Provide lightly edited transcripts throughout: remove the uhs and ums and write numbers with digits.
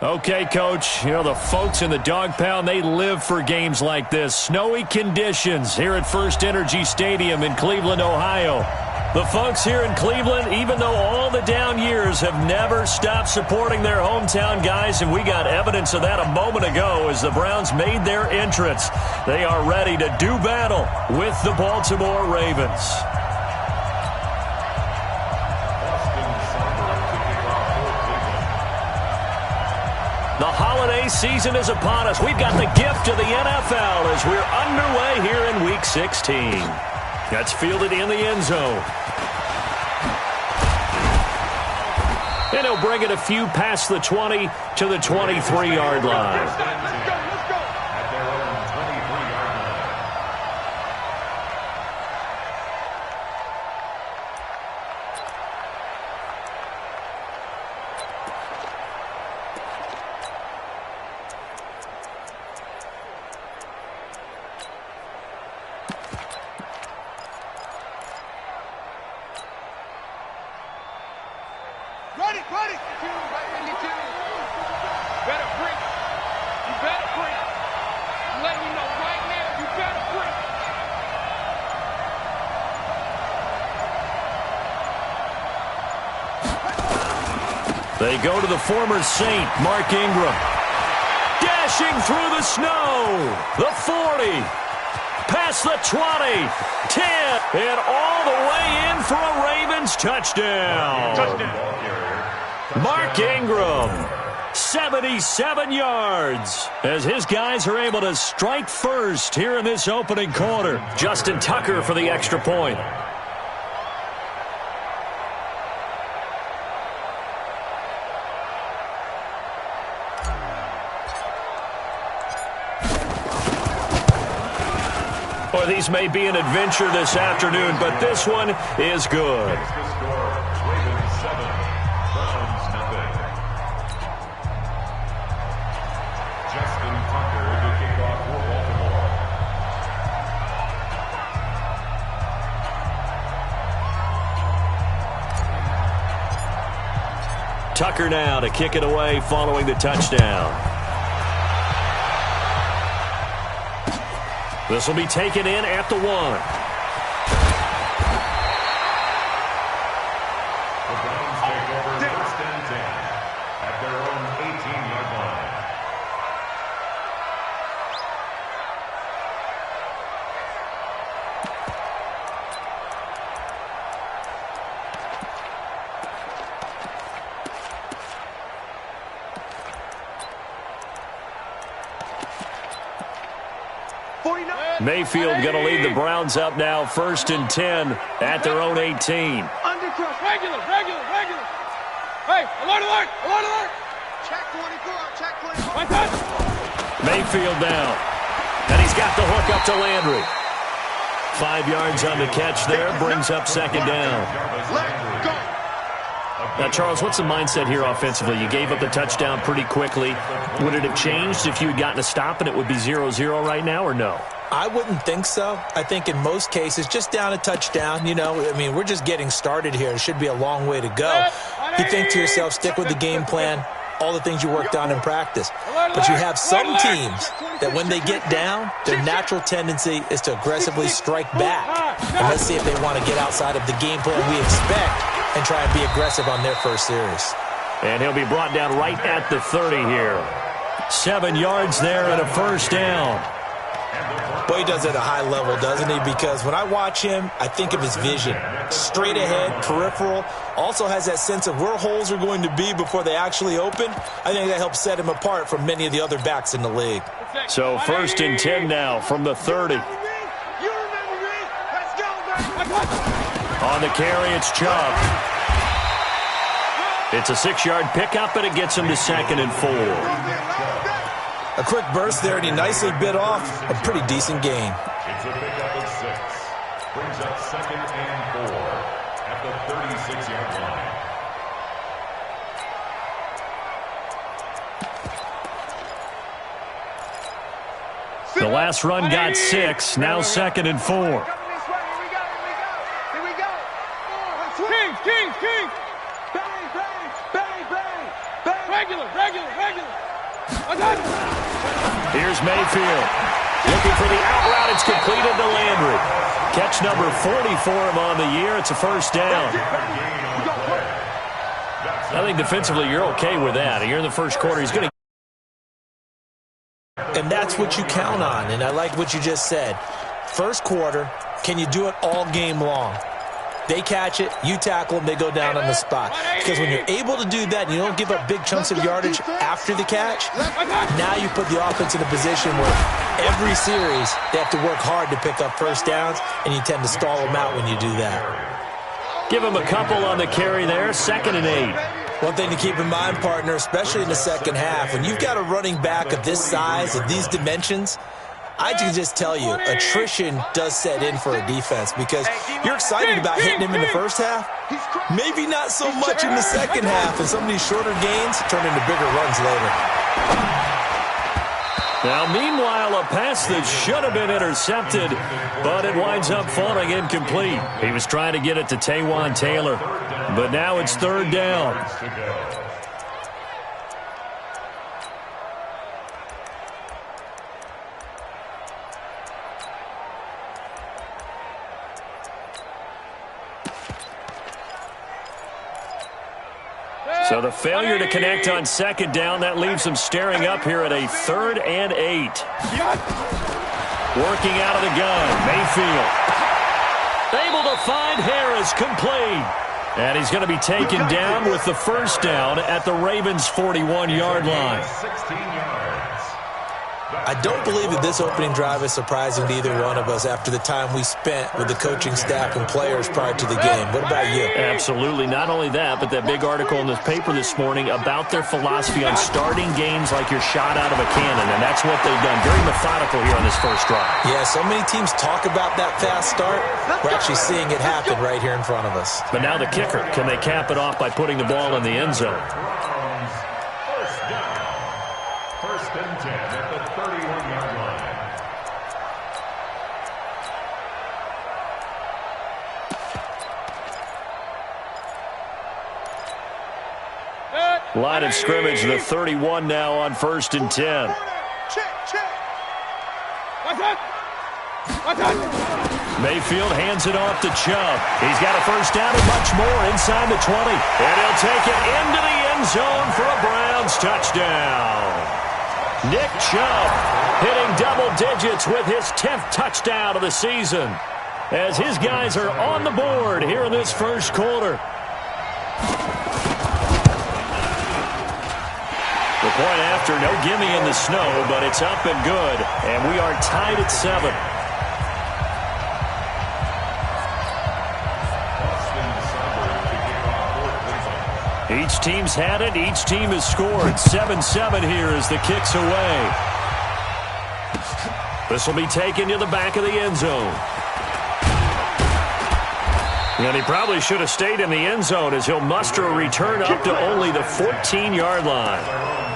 Okay, Coach, you know, the folks in the Dog Pound, they live for games like this. Snowy conditions here at First Energy Stadium in Cleveland, Ohio. The folks here in Cleveland, even though all the down years, have never stopped supporting their hometown guys, and we got evidence of that a moment ago as the Browns made their entrance. They are ready to do battle with the Baltimore Ravens. The holiday season is upon us. We've got the gift of the NFL as we're underway here in Week 16. That's fielded in the end zone. And he'll bring it a few past the 20 to the 23-yard line. They go to the former Saint, Mark Ingram. Dashing through the snow. The 40. Past the 20. 10. And all the way in for a Ravens touchdown. Mark Ingram. 77 yards. As his guys are able to strike first here in this opening quarter. Justin Tucker for the extra point. These may be an adventure this afternoon, but this one is good. Ravens 7, Browns nothing. Justin Tucker to kick off for Baltimore. Tucker now to kick it away following the touchdown. This will be taken in at the 1. The Browns take over first and 10 at their own 18-yard line. Mayfield going to lead the Browns up now, 1st and 10 at their own 18. Undercross, regular. Hey, alert. Check 24. Mayfield down. And he's got the hook up to Landry. 5 yards on the catch there, brings up 2nd down. Let's go. Now, Charles, what's the mindset here offensively? You gave up the touchdown pretty quickly. Would it have changed if you had gotten a stop and it would be 0-0 right now, or no? I wouldn't think so. I think in most cases, just down a touchdown, you know, I mean, we're just getting started here. It should be a long way to go. You think to yourself, stick with the game plan, all the things you worked on in practice. But you have some teams that when they get down, their natural tendency is to aggressively strike back. And let's see if they want to get outside of the game plan we expect and try and be aggressive on their first series. And he'll be brought down right at the 30 here. 7 yards there and a 1st down. Boy, he does it at a high level, doesn't he? Because when I watch him, I think of his vision. Straight ahead, peripheral. Also has that sense of where holes are going to be before they actually open. I think that helps set him apart from many of the other backs in the league. So 1st and 10 now from the 30. On the carry, it's Chubb. It's a 6-yard pickup, and it gets him to 2nd and 4. A quick burst there, and he nicely bit off a pretty decent gain. It's a pickup of 6. Brings up 2nd and 4 at the 36-yard line. The last run got 6. Now 2nd and 4. Here we go. King. Bang. Regular. Here's Mayfield. Looking for the out route. It's completed to Landry. Catch number 40 for him on the year. It's a first down. I think defensively you're okay with that. Here in the first quarter, he's going to... And that's what you count on, and I like what you just said. First quarter, can you do it all game long? They catch it, you tackle them, they go down on the spot. Because when you're able to do that and you don't give up big chunks of yardage after the catch, now you put the offense in a position where every series they have to work hard to pick up first downs, and you tend to stall them out when you do that. Give him a couple on the carry there, 2nd and 8. One thing to keep in mind, partner, especially in the second half, when you've got a running back of this size, of these dimensions, I can just tell you, attrition does set in for a defense because you're excited about hitting him in the first half. Maybe not so much in the second half, and some of these shorter gains turn into bigger runs later. Now, meanwhile, a pass that should have been intercepted, but it winds up falling incomplete. He was trying to get it to Taywan Taylor, but now it's 3rd down. So the failure to connect on 2nd down, that leaves him staring up here at a 3rd and 8. Working out of the gun, Mayfield. Able to find Harris, complete. And he's going to be taken down with the first down at the Ravens' 41-yard line. 16 yards. I don't believe that this opening drive is surprising to either one of us after the time we spent with the coaching staff and players prior to the game. What about you? Absolutely. Not only that, but that big article in the paper this morning about their philosophy on starting games like you're shot out of a cannon, and that's what they've done. Very methodical here on this first drive. Yeah, so many teams talk about that fast start. We're actually seeing it happen right here in front of us. But now the kicker. Can they cap it off by putting the ball in the end zone? First down. 1st and 10 at the 31-yard line. Line of scrimmage, the 31 now on 1st and 10. Mayfield hands it off to Chubb. He's got a first down and much more inside the 20. And he'll take it into the end zone for a Browns touchdown. Nick Chubb hitting double digits with his 10th touchdown of the season as his guys are on the board here in this first quarter. The point after, no gimme in the snow, but it's up and good, and we are tied at 7. Each team's had it. Each team has scored. 7-7 here as the kick's away. This will be taken to the back of the end zone. And he probably should have stayed in the end zone as he'll muster a return up to only the 14-yard line.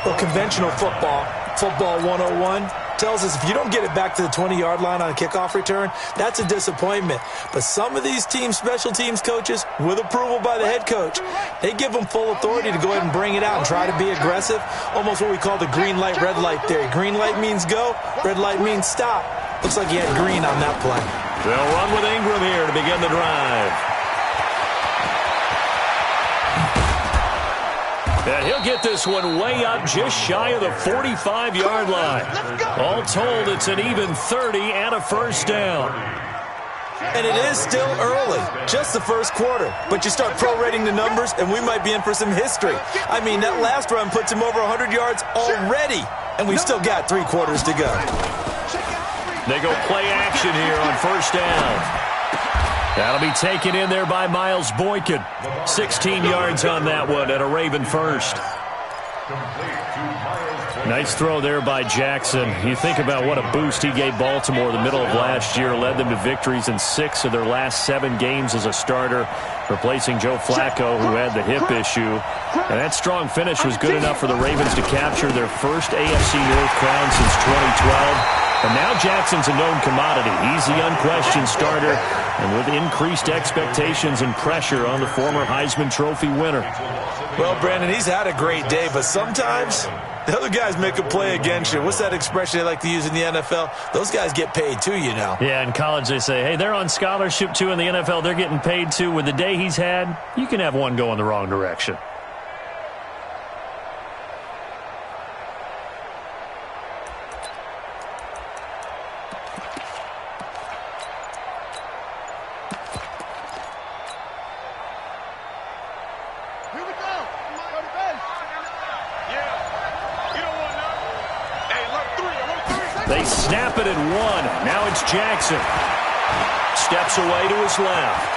Well, conventional football 101, tells us if you don't get it back to the 20-yard line on a kickoff return, that's a disappointment. But some of these teams, special teams coaches, with approval by the head coach, they give them full authority to go ahead and bring it out and try to be aggressive, almost what we call the green light, red light theory. Green light means go, red light means stop. Looks like he had green on that play. They'll run with Ingram here to begin the drive. And he'll get this one way up just shy of the 45-yard line. All told, it's an even 30 and a first down. And it is still early, just the first quarter. But you start prorating the numbers, and we might be in for some history. I mean, that last run puts him over 100 yards already, and we've still got 3 quarters to go. They go play action here on first down. That'll be taken in there by Miles Boykin. 16 yards on that one at a Raven first. Nice throw there by Jackson. You think about what a boost he gave Baltimore the middle of last year, led them to victories in 6 of their last 7 games as a starter, replacing Joe Flacco, who had the hip issue. And that strong finish was good enough for the Ravens to capture their first AFC North crown since 2012. And now Jackson's a known commodity. He's the unquestioned starter, and with increased expectations and pressure on the former Heisman Trophy winner. Well, Brandon, he's had a great day, but sometimes the other guys make a play against you. What's that expression they like to use in the NFL? Those guys get paid too, you know. Yeah, in college they say, hey, they're on scholarship too. In the NFL, they're getting paid too. With the day he's had, you can have one go in the wrong direction. They snap it at one. Now it's Jackson. Steps away to his left.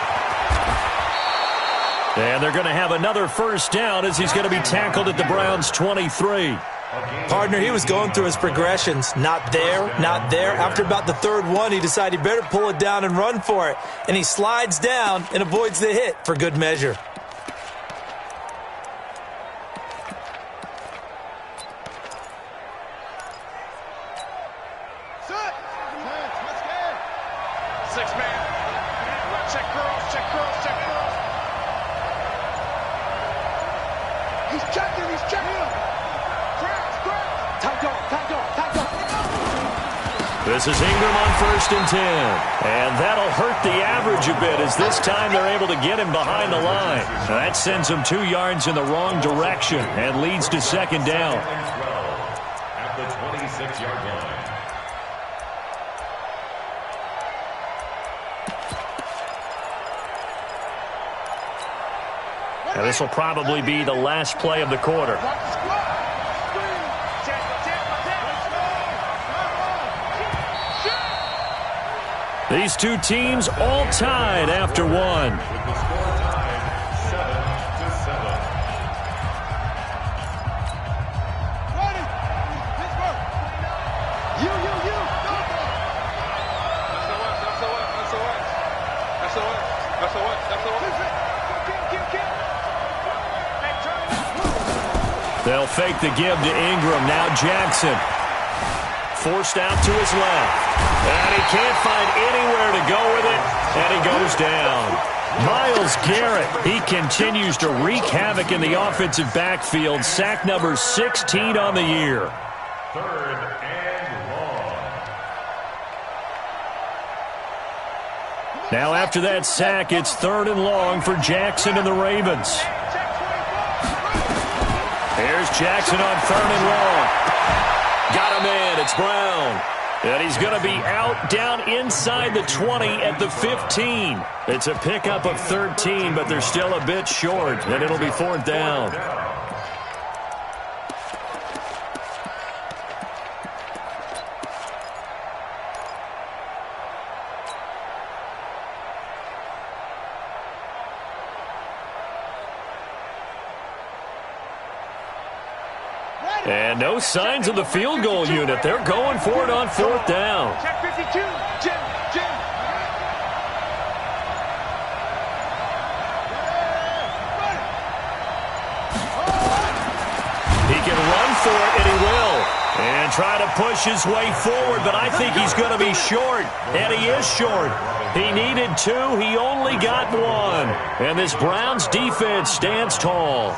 And they're going to have another first down as he's going to be tackled at the Browns' 23. Partner, he was going through his progressions. Not there, not there. After about the third one, he decided he better pull it down and run for it. And he slides down and avoids the hit for good measure. This is Ingram on 1st and 10. And that'll hurt the average a bit as this time they're able to get him behind the line. Now that sends him 2 yards in the wrong direction and leads to 2nd down. At the 26-yard line. Now this will probably be the last play of the quarter. These two teams all tied after one. With the score tied 7-7. Ready. Pittsburgh. You. That's the They'll fake the give to Ingram. Now Jackson. Forced out to his left. And he can't find anywhere to go with it. And he goes down. Myles Garrett, he continues to wreak havoc in the offensive backfield. Sack number 16 on the year. 3rd and long. Now after that sack, it's 3rd and long for Jackson and the Ravens. Here's Jackson on 3rd and long. Got him in. It's Brown. And he's going to be out down inside the 20 at the 15. It's a pickup of 13, but they're still a bit short, and it'll be 4th down. And no signs of the field goal unit. They're going for it on 4th down. Check 52. Jim. He can run for it, and he will. And try to push his way forward, but I think he's going to be short. And he is short. He needed 2. He only got 1. And this Browns defense stands tall.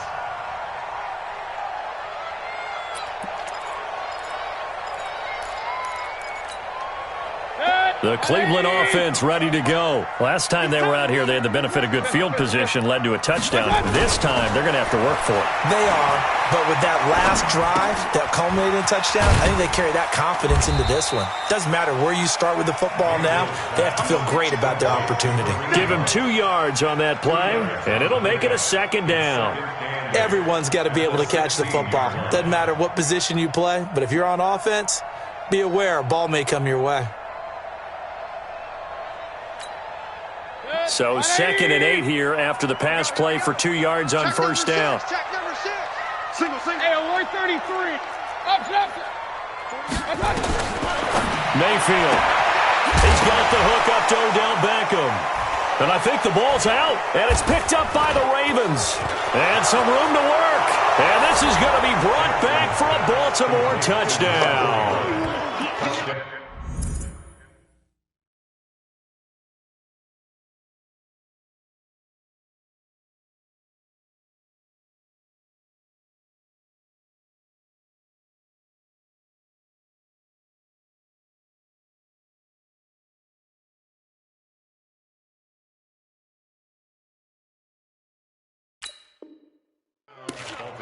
The Cleveland offense ready to go. Last time they were out here, they had the benefit of good field position, led to a touchdown. This time, they're going to have to work for it. They are, but with that last drive that culminated in a touchdown, I think they carry that confidence into this one. Doesn't matter where you start with the football now, they have to feel great about their opportunity. Give him 2 yards on that play, and it'll make it a 2nd down. Everyone's got to be able to catch the football. Doesn't matter what position you play, but if you're on offense, be aware a ball may come your way. So 2nd and 8 here after the pass play for 2 yards on 1st down. Check number 6. Single. Hey, alert 33. Up. Mayfield. He's got the hook up to Odell Beckham. And I think the ball's out. And it's picked up by the Ravens. And some room to work. And this is going to be brought back for a Baltimore touchdown.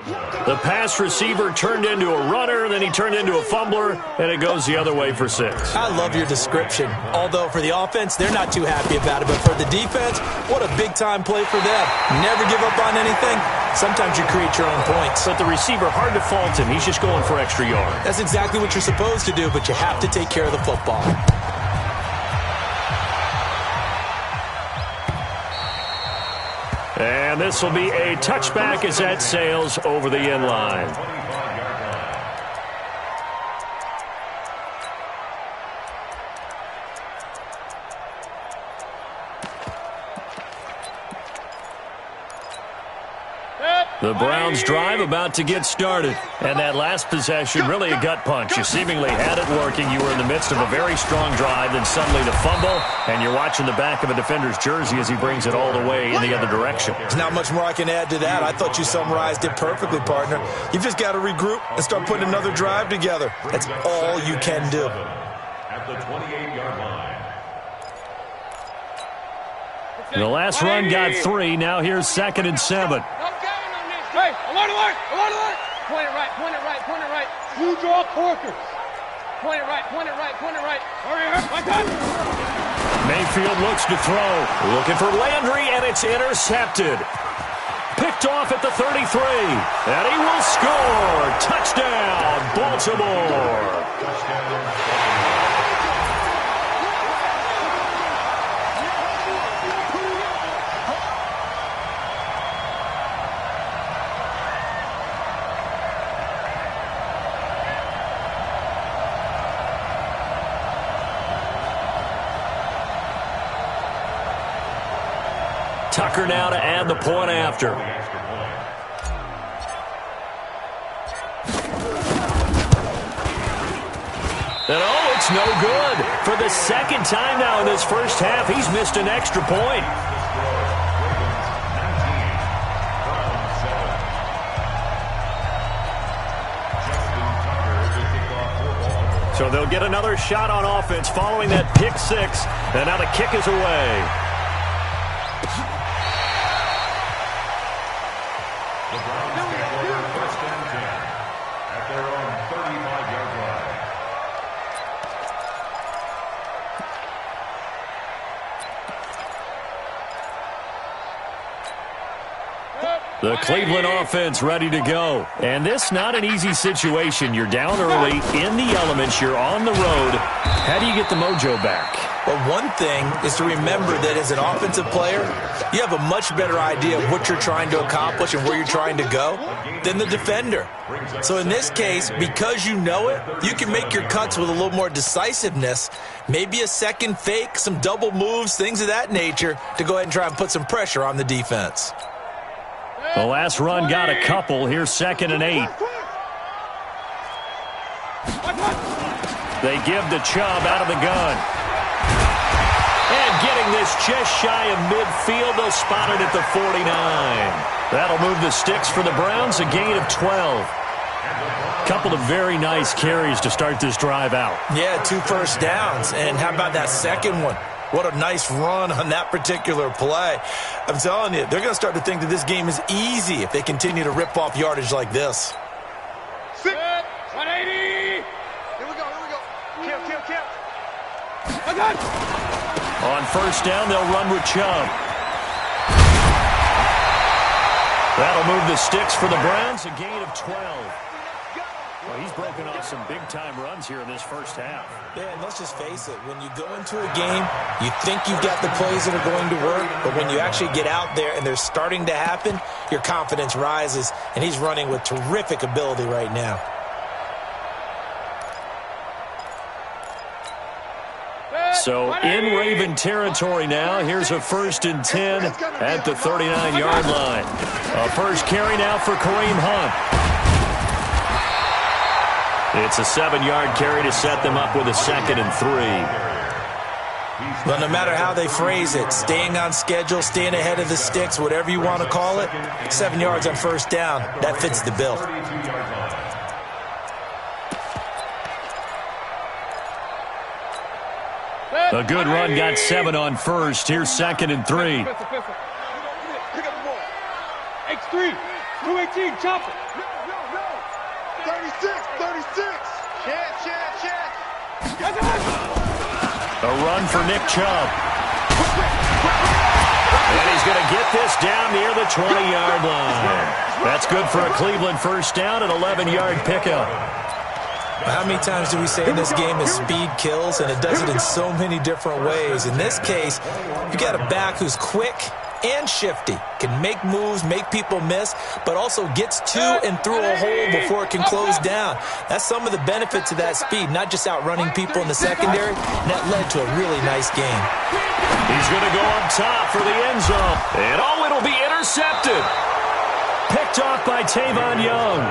The pass receiver turned into a runner, then he turned into a fumbler, and it goes the other way for 6. I love your description. Although for the offense, they're not too happy about it. But for the defense, what a big-time play for them. Never give up on anything. Sometimes you create your own points. But the receiver, hard to fault him. He's just going for extra yard. That's exactly what you're supposed to do, but you have to take care of the football. And this will be a touchback as that sails over the end line. The Browns drive about to get started. And that last possession, really a gut punch. You seemingly had it working. You were in the midst of a very strong drive, then suddenly the fumble, and you're watching the back of a defender's jersey as he brings it all the way in the other direction. There's not much more I can add to that. I thought you summarized it perfectly, partner. You've just got to regroup and start putting another drive together. That's all you can do. At the 28-yard line. The last run got 3. Now here's 2nd and 7. Hey, alert, alert, alert, alert. Point it right, point it right, point it right. You draw corkers. Point it right, point it right, point it right. Hurry up, my God. Mayfield looks to throw. Looking for Landry, and it's intercepted. Picked off at the 33. And he will score. Touchdown, Baltimore. Tucker now to add the point after. And oh, it's no good. For the second time now in this first half, he's missed an extra point. So they'll get another shot on offense following that pick 6. And now the kick is away. The Cleveland offense ready to go. And this not an easy situation. You're down early, in the elements, you're on the road. How do you get the mojo back? Well, one thing is to remember that as an offensive player, you have a much better idea of what you're trying to accomplish and where you're trying to go than the defender. So in this case, because you know it, you can make your cuts with a little more decisiveness, maybe a second fake, some double moves, things of that nature, to go ahead and try and put some pressure on the defense. The last run got a couple. Here's 2nd and 8. They give the Chubb out of the gun. And getting this just shy of midfield, they'll spot it at the 49. That'll move the sticks for the Browns, a gain of 12. Couple of very nice carries to start this drive out. Yeah, 2 first downs. And how about that second one? What a nice run on that particular play. I'm telling you, they're going to start to think that this game is easy if they continue to rip off yardage like this. 180. Here we go, here we go. Kill. My God. On first down, they'll run with Chubb. That'll move the sticks for the Browns, a gain of 12. Well, he's broken off some big-time runs here in this first half. Yeah, and let's just face it. When you go into a game, you think you've got the plays that are going to work, but when you actually get out there and they're starting to happen, your confidence rises, and he's running with terrific ability right now. So in Raven territory now, here's a 1st and 10 at the 39-yard line. A first carry now for Kareem Hunt. It's a 7-yard carry to set them up with a 2nd and 3. But no matter how they phrase it, staying on schedule, staying ahead of the sticks, whatever you want to call it, 7 yards on first down, that fits the bill. A good run got 7 on first. Here's 2nd and 3. Pick up the ball. X3. 218, chop it. No. 36. Chance. A run for Nick Chubb. And he's going to get this down near the 20-yard line. That's good for a Cleveland first down, an 11-yard pickup. How many times do we say in this game that speed kills, and it does it in so many different ways? In this case, you got a back who's quick and shifty, can make moves, make people miss, but also gets to and through a hole before it can close down. That's some of the benefits of that speed, not just outrunning people in the secondary, and that led to a really nice game. He's going to go up top for the end zone, and it'll be intercepted. Picked off by Tavon Young.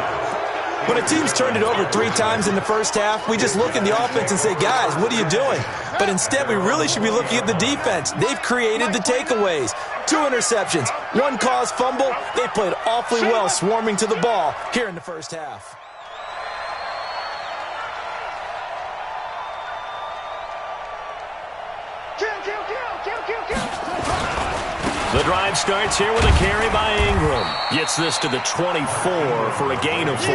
When a team's turned it over 3 times in the first half, we just look at the offense and say, guys, what are you doing? But instead, we really should be looking at the defense. They've created the takeaways. 2 interceptions, 1 caused fumble. They played awfully well swarming to the ball here in the first half. The drive starts here with a carry by Ingram. Gets this to the 24 for a gain of 4.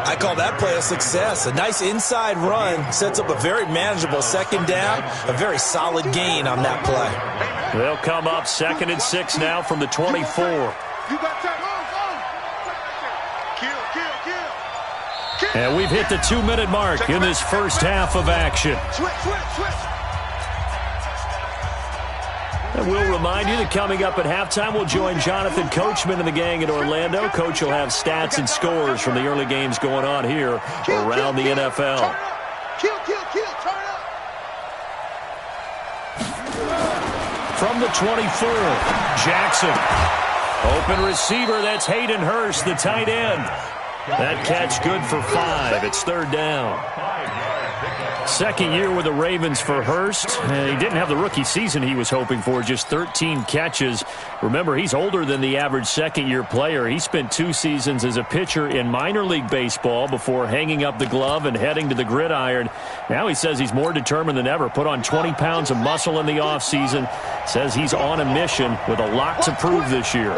I call that play a success. A nice inside run sets up a very manageable second down, a very solid gain on that play. They'll come up 2nd and 6 now from the 24. And we've hit the 2-minute mark in this first half of action. And we'll remind you that coming up at halftime, we'll join Jonathan Coachman and the gang in Orlando. Coach will have stats and scores from the early games going on here around the NFL. From the 24, Jackson. Open receiver, that's Hayden Hurst, the tight end. That catch good for 5. It's 3rd down. 2nd year with the Ravens for Hurst. He didn't have the rookie season he was hoping for, just 13 catches. Remember, he's older than the average 2nd-year player. He spent 2 seasons as a pitcher in minor league baseball before hanging up the glove and heading to the gridiron. Now he says he's more determined than ever. Put on 20 pounds of muscle in the offseason. Says he's on a mission with a lot to prove this year.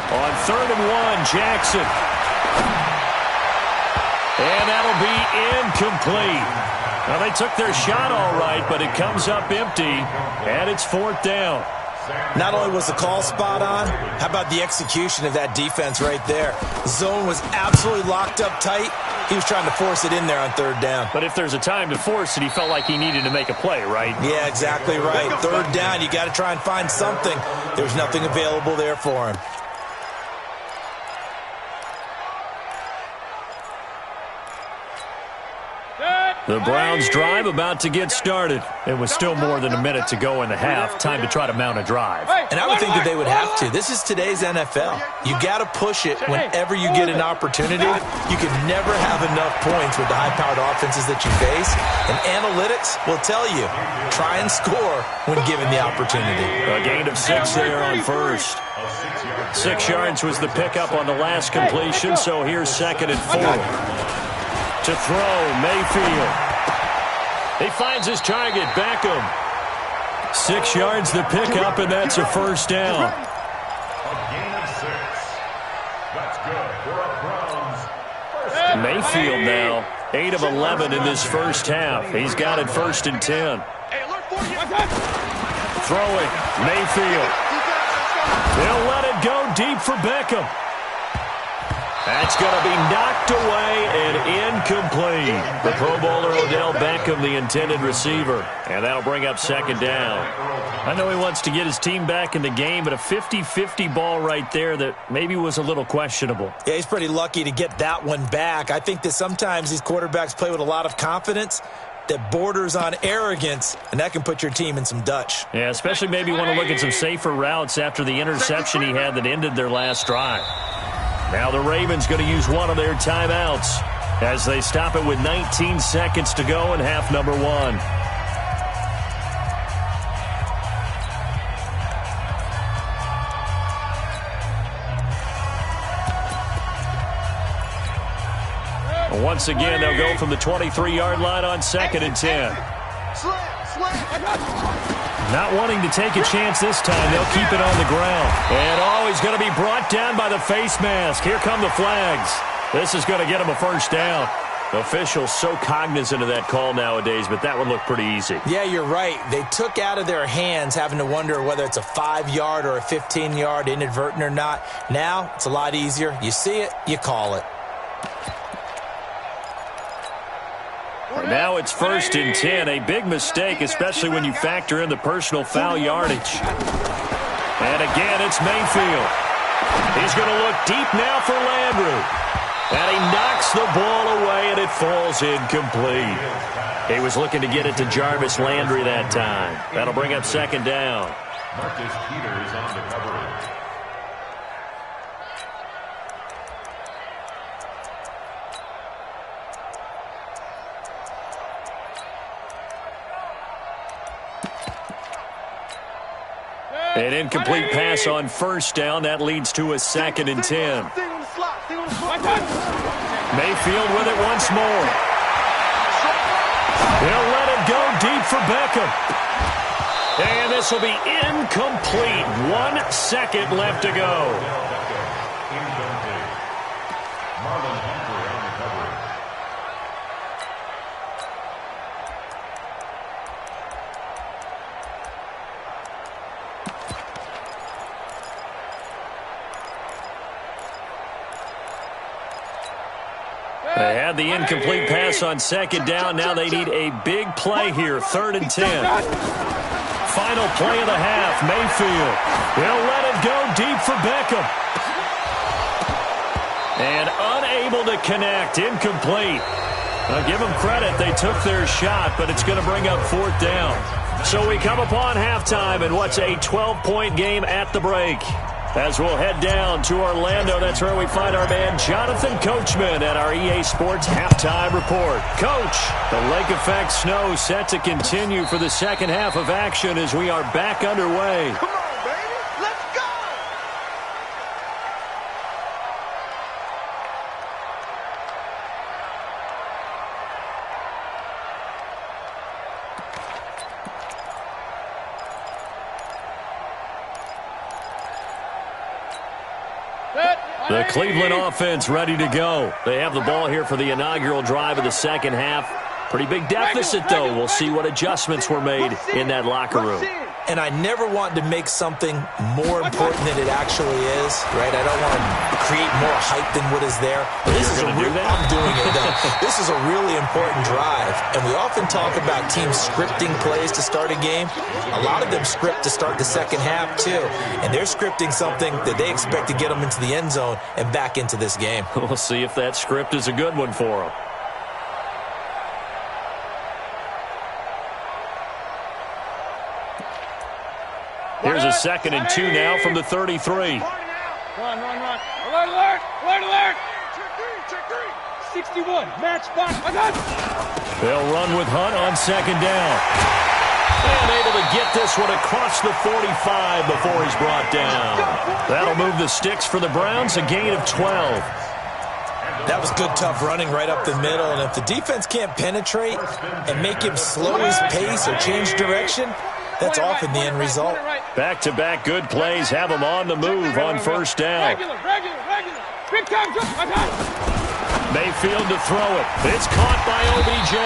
On 3rd and 1, Jackson. And that'll be incomplete. Now, they took their shot all right, but it comes up empty, and it's 4th down. Not only was the call spot on, how about the execution of that defense right there? Zone was absolutely locked up tight. He was trying to force it in there on 3rd down. But if there's a time to force it, he felt like he needed to make a play, right? Yeah, exactly right. 3rd down, you got to try and find something. There's nothing available there for him. The Browns drive about to get started. It was still more than a minute to go in the half. Time to try to mount a drive. And I would think that they would have to. This is today's NFL. You got to push it whenever you get an opportunity. You can never have enough points with the high-powered offenses that you face. And analytics will tell you, try and score when given the opportunity. A gain of 6 there on 1st. 6 yards was the pickup on the last completion, so here's 2nd and 4. To throw, Mayfield. He finds his target, Beckham. 6 yards the pickup, and that's a 1st down. A gain of 6. That's good for a Browns first down. Mayfield now, 8 of 11 in this first half. He's got it 1st and 10. Throwing, Mayfield. They'll let it go deep for Beckham. That's going to be knocked away and incomplete. The Pro Bowler Odell Beckham, the intended receiver. And that'll bring up 2nd down. I know he wants to get his team back in the game, but a 50-50 ball right there that maybe was a little questionable. Yeah, he's pretty lucky to get that one back. I think that sometimes these quarterbacks play with a lot of confidence that borders on arrogance, and that can put your team in some Dutch. Yeah, especially maybe want to look at some safer routes after the interception he had that ended their last drive. Now the Ravens going to use one of their timeouts as they stop it with 19 seconds to go in half number 1. Once again, they'll go from the 23-yard line on 2nd and 10. Not wanting to take a chance this time. They'll keep it on the ground. And, oh, he's going to be brought down by the face mask. Here come the flags. This is going to get him a first down. Officials so cognizant of that call nowadays, but that one looked pretty easy. Yeah, you're right. They took out of their hands having to wonder whether it's a 5-yard or a 15-yard, inadvertent or not. Now, it's a lot easier. You see it, you call it. And now it's 1st and 10. A big mistake, especially when you factor in the personal foul yardage. And again, it's Mayfield. He's going to look deep now for Landry. And he knocks the ball away, and it falls incomplete. He was looking to get it to Jarvis Landry that time. That'll bring up 2nd down. Marcus Peters on the coverage. An incomplete pass on 1st down. That leads to a 2nd and 10. Mayfield with it once more. He'll let it go deep for Beckham. And this will be incomplete. 1 second left to go. They had the incomplete pass on 2nd down. Now they need a big play here. 3rd and 10. Final play of the half. Mayfield. He'll let it go deep for Beckham. And unable to connect. Incomplete. I'll give them credit. They took their shot, but it's going to bring up 4th down. So we come upon halftime in what's a 12-point game at the break. As we'll head down to Orlando, that's where we find our man Jonathan Coachman at our EA Sports Halftime Report. Coach, the lake effect snow set to continue for the second half of action as we are back underway. Come on, baby. Let's go. The Cleveland offense ready to go. They have the ball here for the inaugural drive of the second half. Pretty big deficit, though. We'll see what adjustments were made in that locker room. And I never want to make something more important than it actually is, right? I don't want to create more hype than what is there. But this is I'm doing it, though. This is a really important drive. And we often talk about teams scripting plays to start a game. A lot of them script to start the second half, too. And they're scripting something that they expect to get them into the end zone and back into this game. We'll see if that script is a good one for them. Here's a 2nd and 2 now from the 33. Run. Alert, alert, alert, alert. Check three. 61, match spot. They'll run with Hunt on 2nd down. And able to get this one across the 45 before he's brought down. That'll move the sticks for the Browns, a gain of 12. That was good, tough running right up the middle. And if the defense can't penetrate and make him slow his pace or change direction, that's often the end result. Back-to-back good plays have them on the move on 1st down. Regular. Big time jump. Mayfield to throw it. It's caught by OBJ.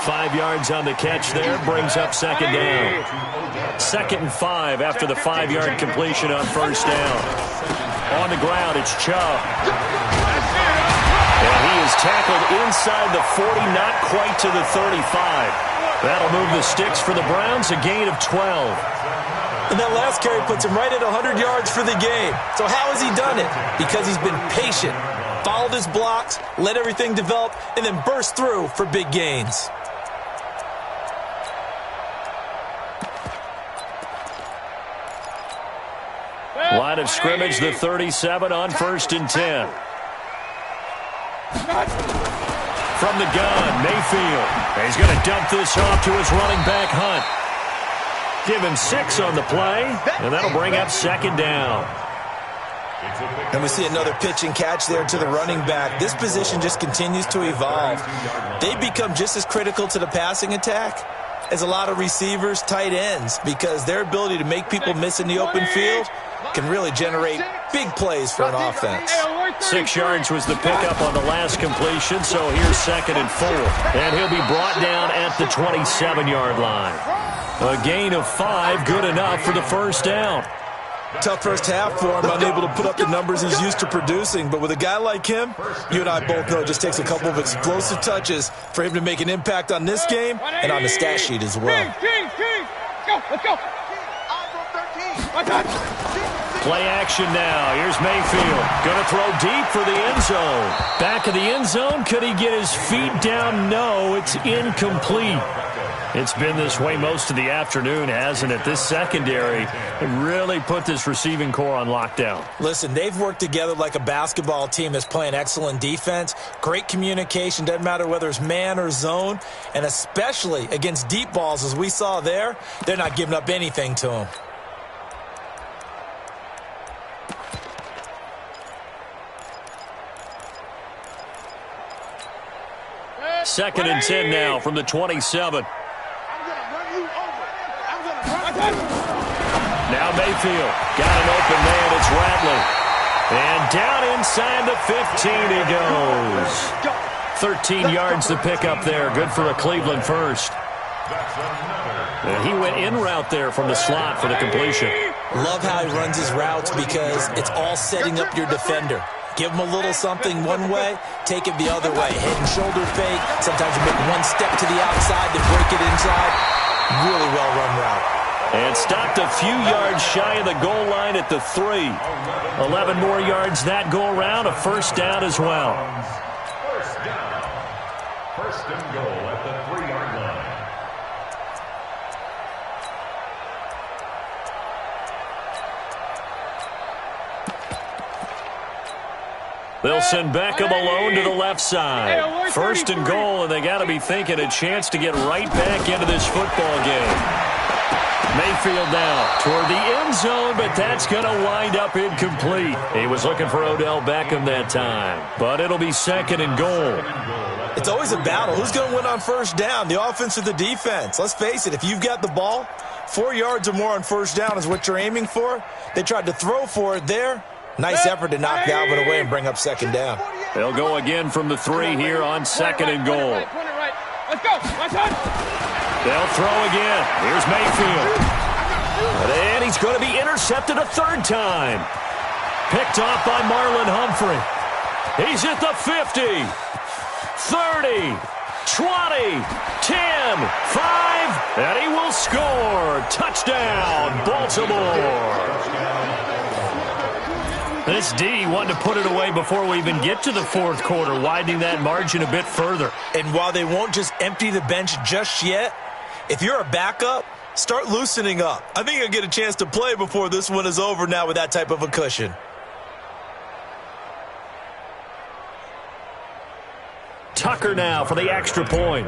5 yards on the catch there, brings up 2nd down. 2nd and 5 after the 5-yard completion on 1st down. On the ground, it's Chubb. And he is tackled inside the 40, not quite to the 35. That'll move the sticks for the Browns, a gain of 12. And that last carry puts him right at 100 yards for the game. So how has he done it? Because he's been patient, followed his blocks, let everything develop, and then burst through for big gains. Line of scrimmage, the 37 on 1st and 10. From the gun, Mayfield. He's going to dump this off to his running back, Hunt. Give him 6 on the play, and that'll bring up 2nd down. And we see another pitch and catch there to the running back. This position just continues to evolve. They become just as critical to the passing attack as a lot of receivers, tight ends, because their ability to make people miss in the open field can really generate big plays for an offense. 6 yards was the pickup on the last completion, so here's 2nd and 4. And he'll be brought down at the 27-yard line. A gain of 5, good enough for the first down. Tough first half for him, unable to put up the numbers he's used to producing. But with a guy like him, you and I both know it just takes a couple of explosive touches for him to make an impact on this game and on the stat sheet as well. Let's go. Play action now. Here's Mayfield. Going to throw deep for the end zone. Back of the end zone. Could he get his feet down? No, it's incomplete. It's been this way most of the afternoon, hasn't it? This secondary really put this receiving core on lockdown. Listen, they've worked together like a basketball team that's playing excellent defense. Great communication. Doesn't matter whether it's man or zone. And especially against deep balls, as we saw there, they're not giving up anything to them. Second and 10 now from the 27. Now Mayfield got an open man. It's Ratley. And down inside the 15 he goes. 13 yards to pick up there. Good for a Cleveland first. And he went in route there from the slot for the completion. Love how he runs his routes because it's all setting up your defender. Give him a little something one way, take it the other way. Head and shoulder fake. Sometimes you make one step to the outside, then break it inside. Really well-run route. And stopped a few yards shy of the goal line at the 3. 11 more yards that go around, a first down as well. First down. First and goal at the 3-yard line. They'll send Beckham alone to the left side. First and goal, and they got to be thinking a chance to get right back into this football game. Mayfield now toward the end zone, but that's going to wind up incomplete. He was looking for Odell Beckham that time, but it'll be 2nd and goal. It's always a battle. Who's going to win on first down, the offense or the defense? Let's face it, if you've got the ball, 4 yards or more on first down is what you're aiming for. They tried to throw for it there. Nice effort to knock Dalvin away and bring up 2nd down. They'll go again from the 3 here on 2nd and goal. Let's go. They'll throw again. Here's Mayfield. And he's going to be intercepted a 3rd time. Picked off by Marlon Humphrey. He's at the 50, 30, 20, 10, 5, and he will score. Touchdown, Baltimore. This D wanted to put it away before we even get to the 4th quarter, widening that margin a bit further. And while they won't just empty the bench just yet, if you're a backup, start loosening up. I think you'll get a chance to play before this one is over now with that type of a cushion. Tucker now for the extra point.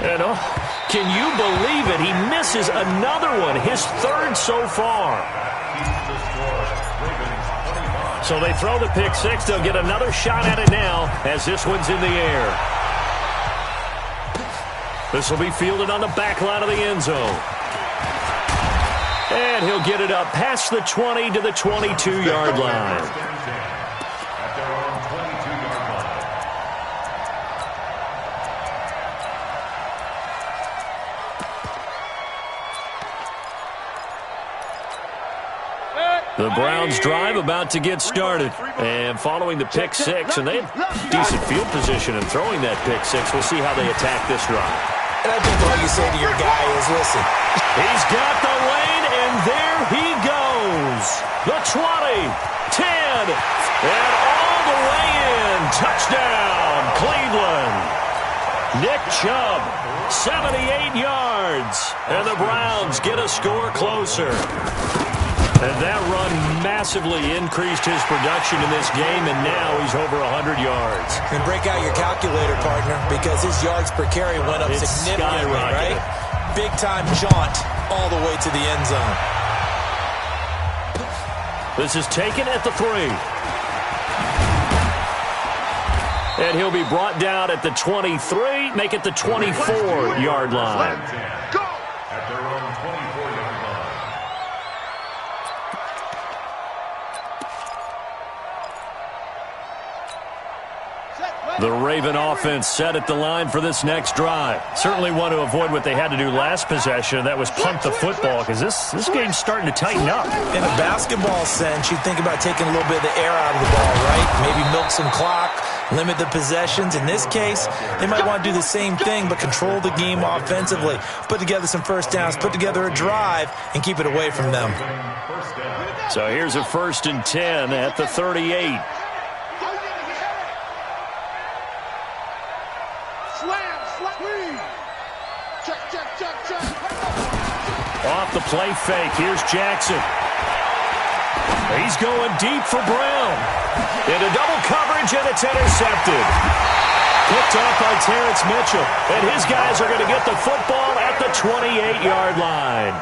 And can you believe it? He misses another one, his 3rd so far. So they throw the pick 6. They'll get another shot at it now as this one's in the air. This will be fielded on the back line of the end zone. And he'll get it up past the 20 to the 22-yard line. The Browns drive about to get started. And following the pick 6, and they have decent field position in throwing that pick 6. We'll see how they attack this drive. And I think all you say to your guy is, listen. He's got the lane, and there he goes. The 20, 10, and all the way in. Touchdown, Cleveland. Nick Chubb, 78 yards. And the Browns get a score closer. And that run massively increased his production in this game, and now he's over 100 yards. And break out your calculator, partner, because his yards per carry went up significantly, right? Big-time jaunt all the way to the end zone. This is taken at the 3. And he'll be brought down at the 23, make it the 24-yard line. Go! At their own 24-yard line. The Raven offense set at the line for this next drive. Certainly want to avoid what they had to do last possession. That was punt the football, because this game's starting to tighten up. In a basketball sense, you think about taking a little bit of the air out of the ball, right? Maybe milk some clock, limit the possessions. In this case, they might want to do the same thing, but control the game offensively. Put together some first downs, put together a drive, and keep it away from them. So here's a 1st and 10 at the 38. Off the play fake, here's Jackson. He's going deep for Brown. Into double coverage, and it's intercepted. Picked off by Terrence Mitchell. And his guys are going to get the football at the 28-yard line.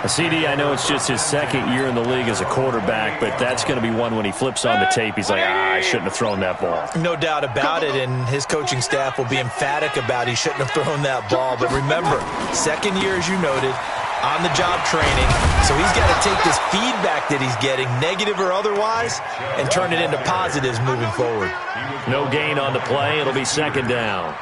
CD, I know it's just his 2nd year in the league as a quarterback, but that's going to be one when he flips on the tape. He's like, I shouldn't have thrown that ball. No doubt about it, and his coaching staff will be emphatic about he shouldn't have thrown that ball. But remember, 2nd year, as you noted, on-the-job training, so he's got to take this feedback that he's getting, negative or otherwise, and turn it into positives moving forward. No gain on the play. It'll be 2nd down.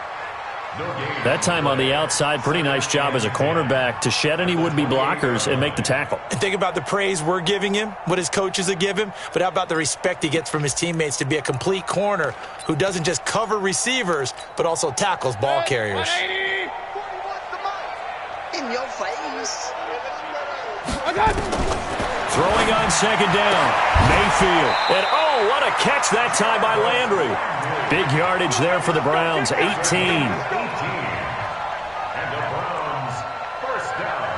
That time on the outside, pretty nice job as a cornerback to shed any would-be blockers and make the tackle. And think about the praise we're giving him, what his coaches are giving him, but how about the respect he gets from his teammates to be a complete corner who doesn't just cover receivers, but also tackles ball carriers. In your face. Throwing on 2nd down, Mayfield. And oh, what a catch that time by Landry. Big yardage there for the Browns, 18. And the Browns, 1st down.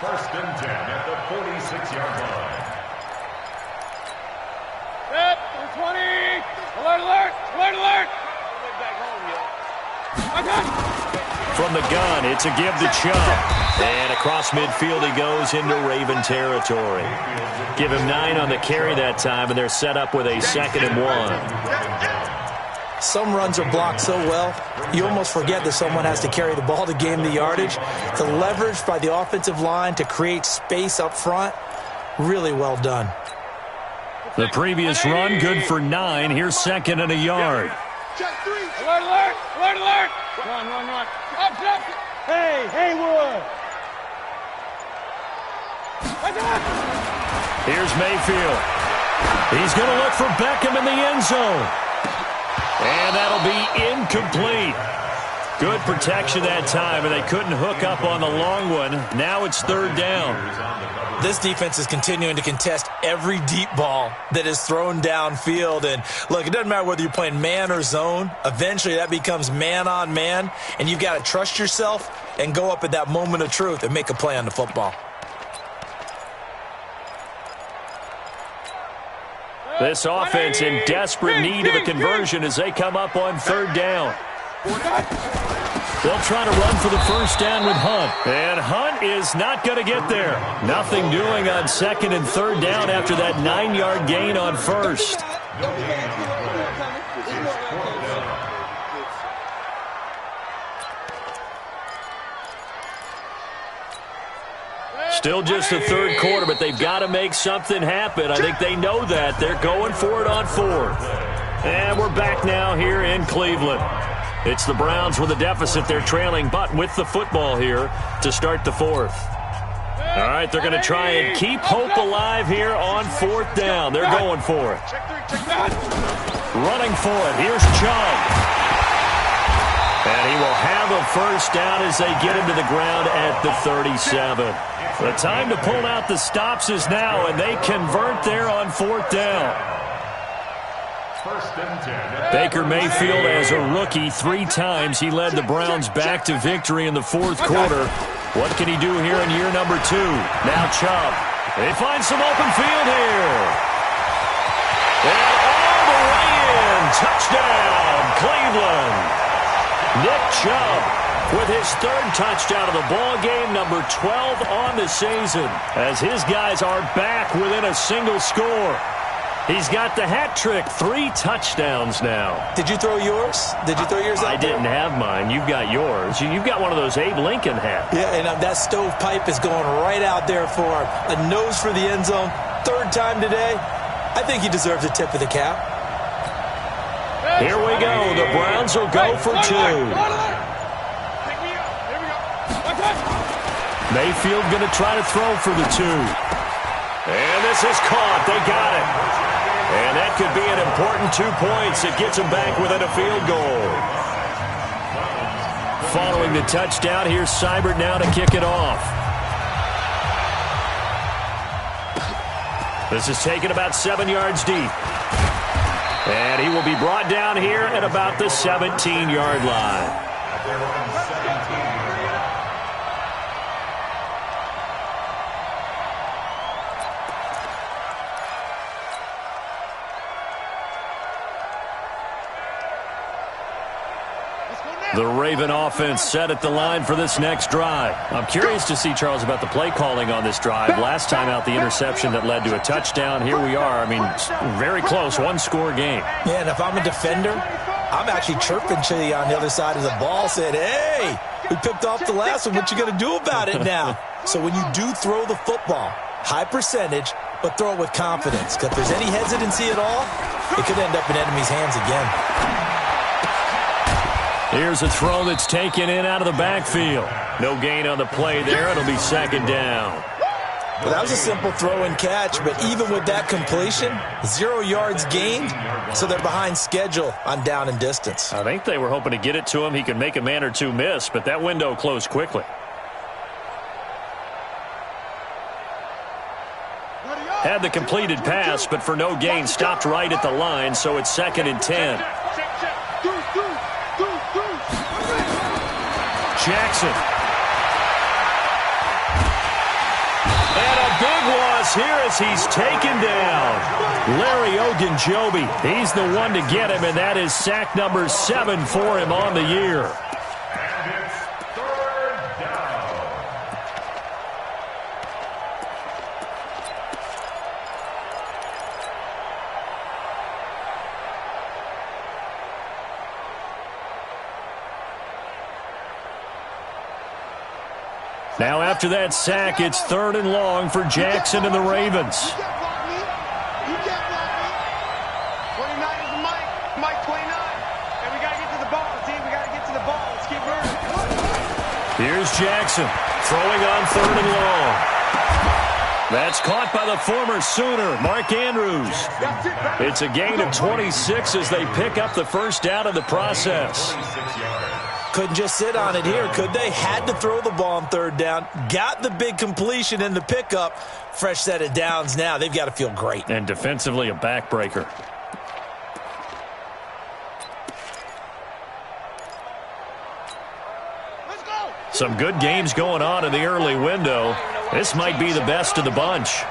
1st and 10 at the 46-yard line. Set, 20. Alert, alert, alert, alert. From the gun, it's a give to Chubb. And across midfield he goes into Raven territory. Give him 9 on the carry that time, and they're set up with a 2nd and 1. Some runs are blocked so well, you almost forget that someone has to carry the ball to gain the yardage. The leverage by the offensive line to create space up front, really well done. The previous run, good for 9. Here's 2nd and a yard. Alert, alert, alert, alert. Run, run, run. Up, up. Hey, Haywood. Here's Mayfield. He's going to look for Beckham in the end zone. And that'll be incomplete. Good protection that time, and they couldn't hook up on the long one. Now it's 3rd down. This defense is continuing to contest every deep ball that is thrown downfield. And look, it doesn't matter whether you're playing man or zone. Eventually that becomes man on man, and you've got to trust yourself and go up at that moment of truth and make a play on the football. This offense in desperate need of a conversion as they come up on 3rd down. They'll try to run for the 1st down with Hunt. And Hunt is not going to get there. Nothing doing on 2nd and 3rd down after that 9-yard gain on 1st. Still just the 3rd quarter, but they've got to make something happen. I think they know that. They're going for it on 4th. And we're back now here in Cleveland. It's the Browns with a deficit. They're trailing, but with the football here to start the 4th. All right, they're going to try and keep hope alive here on 4th down. They're going for it. Running for it. Here's Chubb. And he will have a 1st down as they get him to the ground at the 37. The time to pull out the stops is now, and they convert there on 4th down. Baker Mayfield, as a rookie, 3 times he led the Browns back to victory in the 4th quarter. What can he do here in year number 2? Now Chubb. They find some open field here. And all the way in. Touchdown, Cleveland. Nick Chubb with his third touchdown of the ball game, number 12 on the season, as his guys are back within a single score. He's got the hat trick, 3 touchdowns now. Did you throw yours? Did you throw yours out I there? didn't have mine. You've got yours. You've got one of those Abe Lincoln hats. Yeah, and that stovepipe is going right out there for him. A nose for the end zone. 3rd time today. I think he deserves a tip of the cap. Here we go. The Browns will go for 2. Mayfield going to try to throw for the 2. And this is caught. They got it. And that could be an important 2 points. It gets them back within a field goal. Following the touchdown, here's Seibert now to kick it off. This is taken about 7 yards deep. And he will be brought down here at about the 17-yard line. The Raven offense set at the line for this next drive. I'm curious to see, Charles, about the play calling on this drive. Last time out, the interception that led to a touchdown. Here we are. I mean, very close, 1-score game. Yeah, and if I'm a defender, I'm actually chirping to you on the other side of the ball, saying, hey, we picked off the last one. What you going to do about it now? So when you do throw the football, high percentage, but throw it with confidence. Because if there's any hesitancy at all, it could end up in enemy's hands again. Here's a throw that's taken in out of the backfield. No gain on the play there. It'll be 2nd down. Well, that was a simple throw and catch, but even with that completion, 0 yards gained, so they're behind schedule on down and distance. I think they were hoping to get it to him. He could make a man or two miss, but that window closed quickly. Had the completed pass, but for no gain, stopped right at the line, so it's 2nd and 10. Jackson. And a big loss here as he's taken down. Larry Ogunjobi, he's the one to get him, and that is sack number 7 for him on the year. And it's 3rd down. Now after that sack, it's 3rd and long for Jackson and the Ravens. You can't block me. You can't block me. 29 is Mike. Mike 29. And we got to get to the ball, team. We got to get to the ball. Let's keep moving. Here's Jackson throwing on 3rd and long. That's caught by the former Sooner, Mark Andrews. It's a gain of 26 as they pick up the 1st down in the process. 26 yards. Couldn't just sit on it here, could they? Had to throw the ball on 3rd down. Got the big completion in the pickup. Fresh set of downs now. They've got to feel great. And defensively, a backbreaker. Let's go. Some good games going on in the early window. This might be the best of the bunch.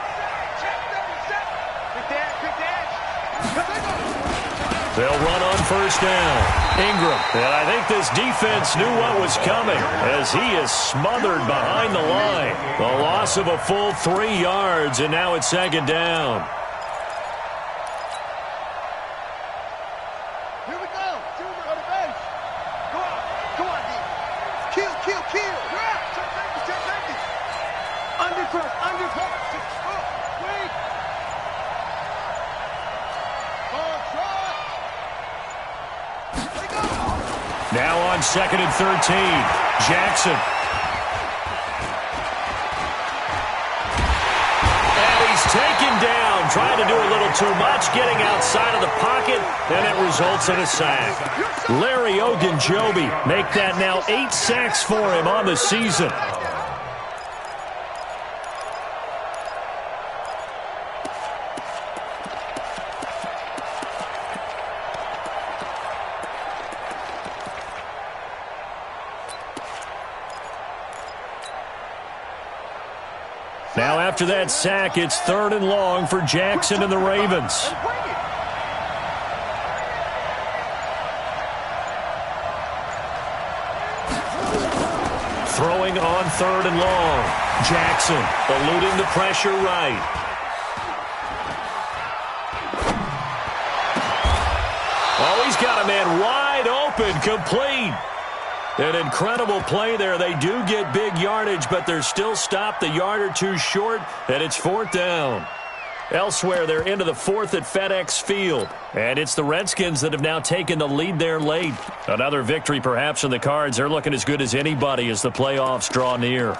They'll run on 1st down. Ingram. And I think this defense knew what was coming as he is smothered behind the line. The loss of a full 3 yards, and now it's 2nd down. Here we go. Go to base. Go on. Go on, D. Kill, kill, kill. Yeah. Check safety. Undercut, undercut. Wait. Now on 2nd and 13. Jackson. And he's taken down, trying to do a little too much, getting outside of the pocket, and it results in a sack. Larry Ogunjobi make that now 8 sacks for him on the season. Now after that sack, it's 3rd and long for Jackson and the Ravens. Throwing on 3rd and long. Jackson eluding the pressure right. Oh, he's got a man wide open, complete. An incredible play there. They do get big yardage, but they're still stopped a yard or two short, and it's 4th down. Elsewhere, they're into the 4th at FedEx Field. And it's the Redskins that have now taken the lead there late. Another victory perhaps in the cards. They're looking as good as anybody as the playoffs draw near.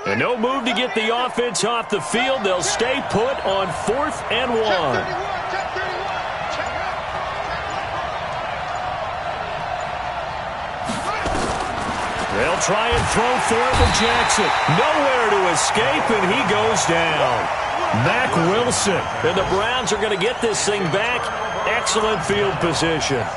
And no move to get the offense off the field. They'll stay put on 4th and 1. They'll try and throw for it with Jackson. Nowhere to escape, and he goes down. Mack Wilson. And the Browns are going to get this thing back. Excellent field position.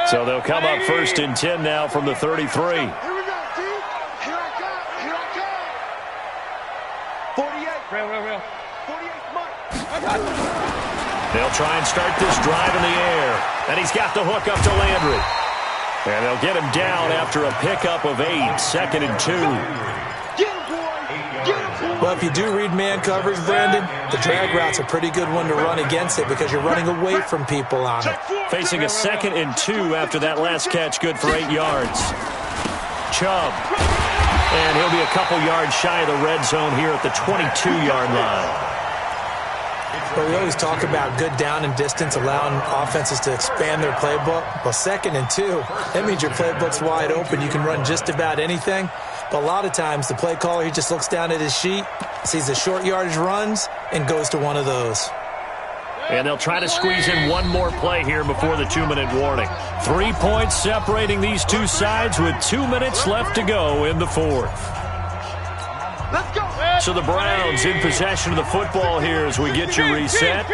So they'll come up 1st and 10 now from the 33. Here we go, D. Here I come. Here I come. 48. Real. 48 mark. They'll try and start this drive in the air. And he's got the hook up to Landry. And they'll get him down after a pickup of 8. 2nd and 2. Get him, boy. Get him, boy. Well, if you do read man coverage, Brandon, the drag route's a pretty good one to run against it because you're running away from people on it. Facing a 2nd and 2 after that last catch, good for 8 yards. Chubb. And he'll be a couple yards shy of the red zone here at the 22-yard line. But we always talk about good down and distance, allowing offenses to expand their playbook. Well, 2nd and 2, that means your playbook's wide open. You can run just about anything. But a lot of times, the play caller, he just looks down at his sheet, sees the short yardage runs, and goes to one of those. And they'll try to squeeze in one more play here before the 2-minute warning. 3 points separating these two sides with 2 minutes left to go in the 4th. Let's go. So the Browns in possession of the football here as we get you reset.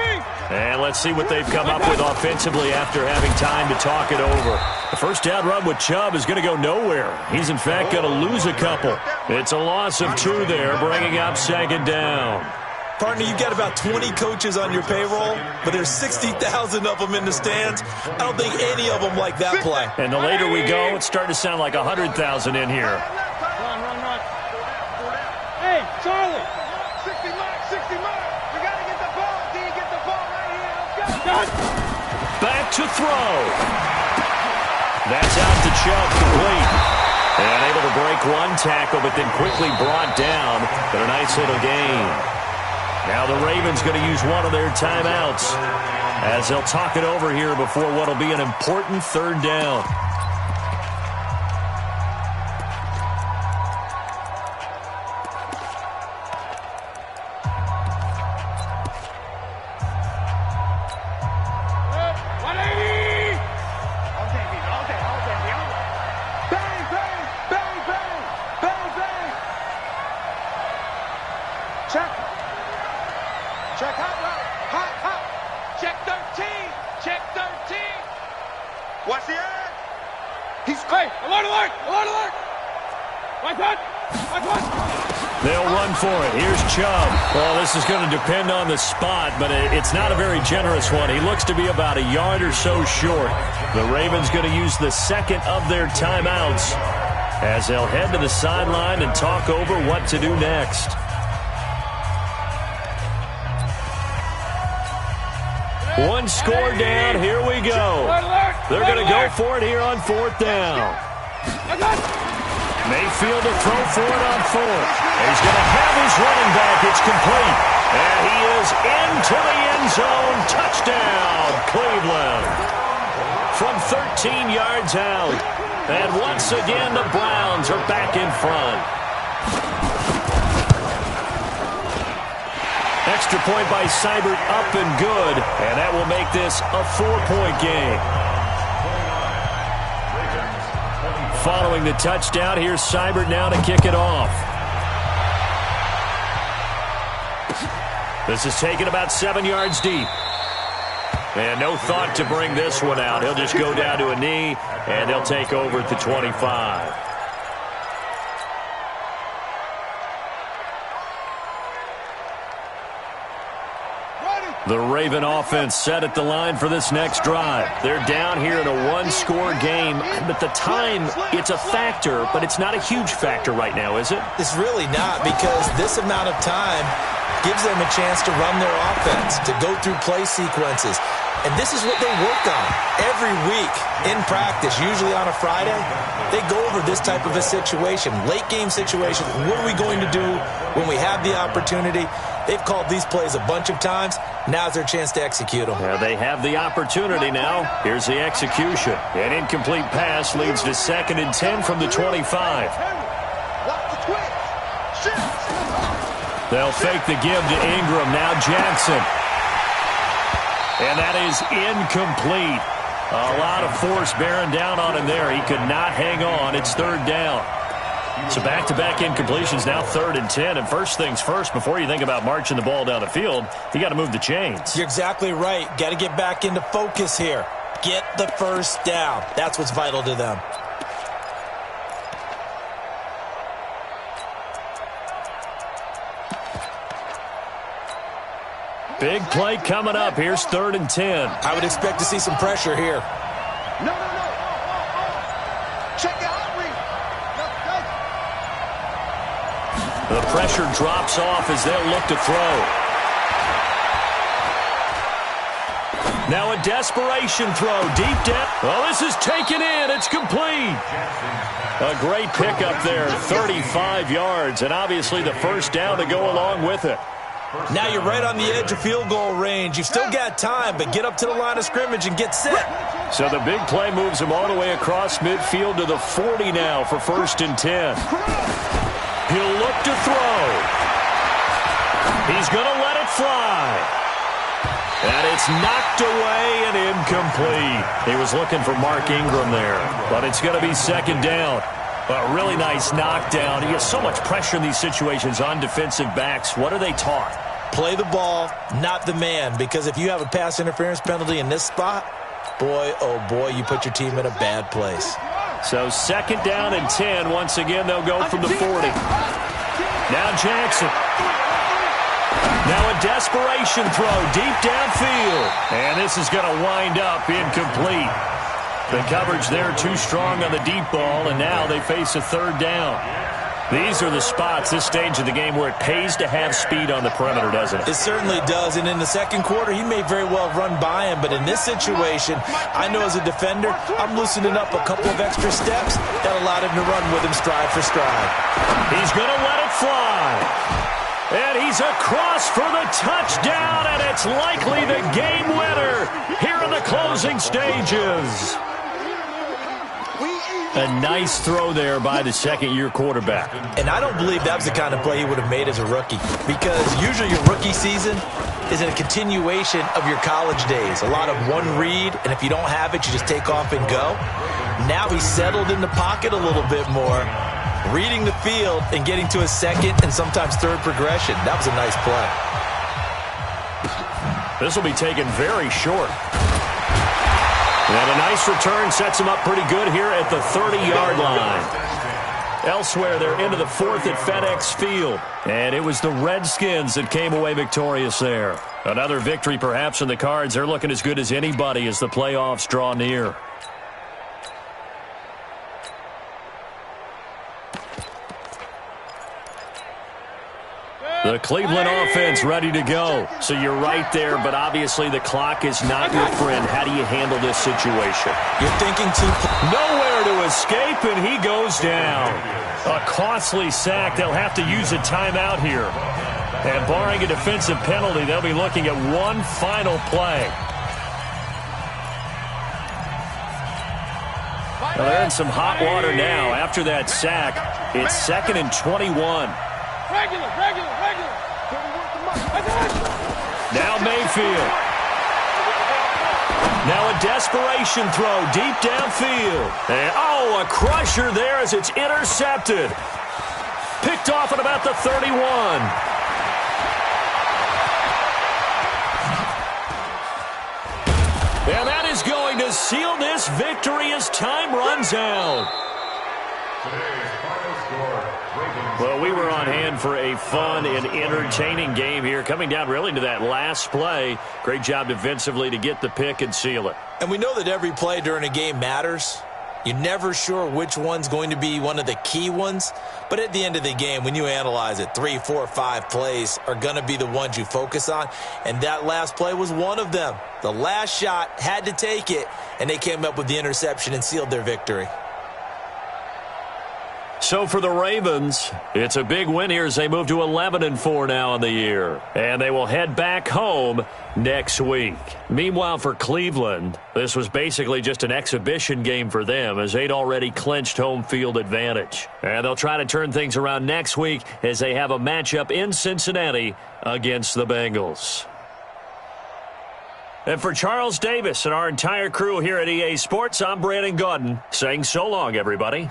And let's see what they've come up with offensively after having time to talk it over. The first down run with Chubb is going to go nowhere. He's, in fact, going to lose a couple. It's a loss of 2 there, bringing up 2nd down. Partner, you've got about 20 coaches on your payroll, but there's 60,000 of them in the stands. I don't think any of them like that play. And the later we go, it's starting to sound like 100,000 in here. Run. Hey, Charlie. 60 mark. We got to get the ball, D. Get the ball right here. Let's go. Back to throw. That's out to Chubb, complete. And able to break one tackle, but then quickly brought down. But a nice little gain. Now the Ravens going to use one of their timeouts as they'll talk it over here before what will be an important 3rd down. Check hot route. Hot. Check 13. Watch the edge. Hey, alert. Watch that. They'll run for it. Here's Chubb. Well, this is going to depend on the spot, but it's not a very generous one. He looks to be about a yard or so short. The Ravens going to use the 2nd of their timeouts as they'll head to the sideline and talk over what to do next. One score down. Here we go. They're going to go for it here on 4th down. Mayfield to throw for it on 4th. He's going to have his running back. It's complete. And he is into the end zone. Touchdown, Cleveland. From 13 yards out. And once again, the Browns are back in front. Extra point by Seibert, up and good. And that will make this a 4-point game. Following the touchdown, here's Seibert now to kick it off. This is taken about 7 yards deep. And no thought to bring this one out. He'll just go down to a knee, and they'll take over at the 25. The Raven offense set at the line for this next drive. They're down here in a one-score game, but the time, it's a factor, but it's not a huge factor right now, is it? It's really not, because this amount of time gives them a chance to run their offense, to go through play sequences. And this is what they work on every week in practice, usually on a Friday. They go over this type of a situation, late-game situation. What are we going to do when we have the opportunity? They've called these plays a bunch of times. Now's their chance to execute them. Yeah, they have the opportunity now. Here's the execution. An incomplete pass leads to 2nd and 10 from the 25. They'll fake the give to Ingram. Now Jackson. And that is incomplete. A lot of force bearing down on him there. He could not hang on. It's 3rd down. So back-to-back incompletions, now 3rd and 10. And first things first, before you think about marching the ball down the field, you got to move the chains. You're exactly right. Got to get back into focus here. Get the first down. That's what's vital to them. Big play coming up. Here's 3rd and 10. I would expect to see some pressure here. No. Check out. The pressure drops off as they'll look to throw. Now a desperation throw. Deep down. Oh, this is taken in. It's complete. A great pickup there. 35 yards. And obviously the first down to go along with it. Now you're right on the edge of field goal range. You've still got time, but get up to the line of scrimmage and get set. So the big play moves him all the way across midfield to the 40 now for 1st and 10. He'll look to throw. He's going to let it fly. And it's knocked away and incomplete. He was looking for Mark Ingram there, but it's going to be 2nd down. A really nice knockdown. He has so much pressure in these situations on defensive backs. What are they taught? Play the ball, not the man, because if you have a pass interference penalty in this spot, boy, oh boy, you put your team in a bad place. So 2nd down and 10. Once again, they'll go from the 40. Now Jackson. Now a desperation throw deep downfield. And this is going to wind up incomplete. The coverage there too strong on the deep ball, and now they face a 3rd down. These are the spots, this stage of the game, where it pays to have speed on the perimeter, doesn't it? It certainly does, and in the 2nd quarter, he may very well run by him, but in this situation, I know as a defender, I'm loosening up a couple of extra steps that allowed him to run with him stride for stride. He's going to let it fly. And he's across for the touchdown, and it's likely the game winner here in the closing stages. A nice throw there by the 2nd-year quarterback. And I don't believe that was the kind of play he would have made as a rookie, because usually your rookie season is in a continuation of your college days. A lot of one read, and if you don't have it, you just take off and go. Now he's settled in the pocket a little bit more, reading the field and getting to his 2nd and sometimes 3rd progression. That was a nice play. This will be taken very short. And a nice return sets him up pretty good here at the 30-yard line. Elsewhere, they're into the 4th at FedEx Field. And it was the Redskins that came away victorious there. Another victory perhaps in the cards. They're looking as good as anybody as the playoffs draw near. The Cleveland offense ready to go. So you're right there, but obviously the clock is not your friend. How do you handle this situation? You're thinking nowhere to escape, and he goes down. A costly sack. They'll have to use a timeout here. And barring a defensive penalty, they'll be looking at one final play. Well, they're in some hot water now. After that sack, it's 2nd and 21. Regular. Now Mayfield. Now a desperation throw deep downfield. And, a crusher there as it's intercepted. Picked off at about the 31. seal this victory as time runs out. Today's final score, Ravens. Well, we were on hand for a fun and entertaining game here, coming down really to that last play. Great job defensively to get the pick and seal it. And we know that every play during a game matters. You're never sure which one's going to be one of the key ones. But at the end of the game, when you analyze it, 3, 4, 5 plays are going to be the ones you focus on. And that last play was one of them. The last shot had to take it, and they came up with the interception and sealed their victory. So for the Ravens, it's a big win here as they move to 11-4 now in the year. And they will head back home next week. Meanwhile, for Cleveland, this was basically just an exhibition game for them as they'd already clinched home field advantage. And they'll try to turn things around next week as they have a matchup in Cincinnati against the Bengals. And for Charles Davis and our entire crew here at EA Sports, I'm Brandon Gaudin saying so long, everybody.